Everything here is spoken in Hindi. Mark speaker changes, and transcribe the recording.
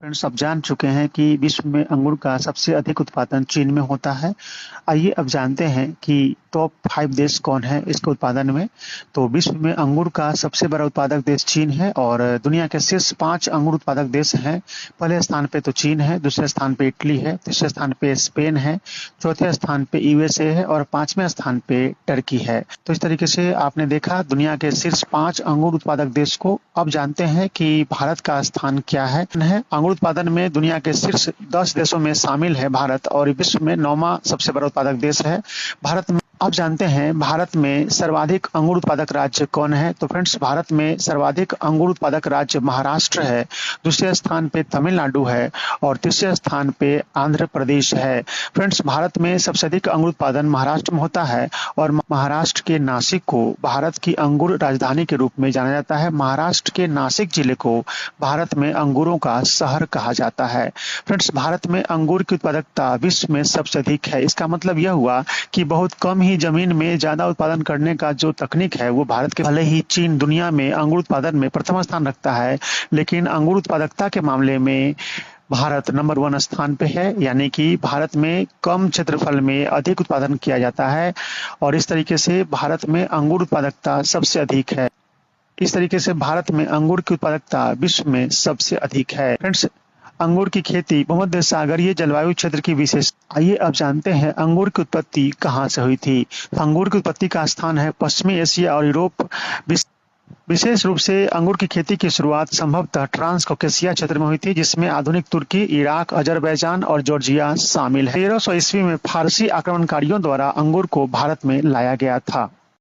Speaker 1: फ्रेंड्स, आप जान चुके हैं कि विश्व में अंगूर का सबसे अधिक उत्पादन चीन में होता है। आइए अब जानते हैं कि टॉप 5 देश कौन है इसके उत्पादन में। तो विश्व में अंगूर का सबसे बड़ा उत्पादक देश चीन है और दुनिया के शीर्ष 5 अंगूर उत्पादक देश हैं। पहले स्थान पे तो चीन है, दूसरे स्थान पे इटली है, तीसरे स्थान पे स्पेन है, चौथे स्थान पे यूएसए है और पांचवें स्थान पे टर्की है। तो इस तरीके से आपने देखा दुनिया के शीर्ष 5 अंगूर उत्पादक देश को। अब जानते हैं कि भारत का स्थान क्या है। अंगूर उत्पादन में दुनिया के शीर्ष 10 देशों में शामिल है भारत और विश्व में 9वां सबसे बड़ा उत्पादक देश है भारत में। अब जानते हैं भारत में सर्वाधिक अंगूर उत्पादक राज्य कौन है। तो फ्रेंड्स, भारत में सर्वाधिक अंगूर उत्पादक राज्य महाराष्ट्र है, दूसरे स्थान पे तमिलनाडु है और तीसरे स्थान पे आंध्र प्रदेश है। फ्रेंड्स, भारत में सबसे अधिक अंगूर उत्पादन महाराष्ट्र में होता है और महाराष्ट्र के नासिक को भारत की अंगूर राजधानी के रूप में जाना जाता है। महाराष्ट्र के नासिक जिले को भारत में अंगूरों का शहर कहा जाता है। फ्रेंड्स, भारत में अंगूर की उत्पादकता विश्व में सबसे अधिक है। इसका मतलब यह हुआ कि बहुत कम ही जमीन में ज्यादा उत्पादन करने का जो तकनीक है वो भारत के, भले ही चीन दुनिया में अंगूर उत्पादन में प्रथम स्थान रखता है, लेकिन अंगूर उत्पादकता के मामले में भारत नंबर 1 स्थान पे है। यानी कि भारत में कम क्षेत्रफल में अधिक उत्पादन किया जाता है और इस तरीके से भारत में अंगूर उत्पादकता सबसे अधिक है। इस तरीके से भारत में अंगूर की उत्पादकता विश्व में सबसे अधिक है। फ्रेंड्स, अंगूर की खेती भूमध्य सागरीय जलवायु क्षेत्र की विशेष। आइए अब जानते हैं अंगूर की उत्पत्ति कहाँ से हुई थी। अंगूर की उत्पत्ति का स्थान है पश्चिमी एशिया और यूरोप। विशेष रूप से अंगूर की खेती की शुरुआत संभवतः ट्रांस कॉकेशिया क्षेत्र में हुई थी, जिसमें आधुनिक तुर्की, इराक, अजरबैजान और जॉर्जिया शामिल है। 1300 ईस्वी में फारसी आक्रमणकारियों द्वारा अंगूर को भारत में लाया गया था।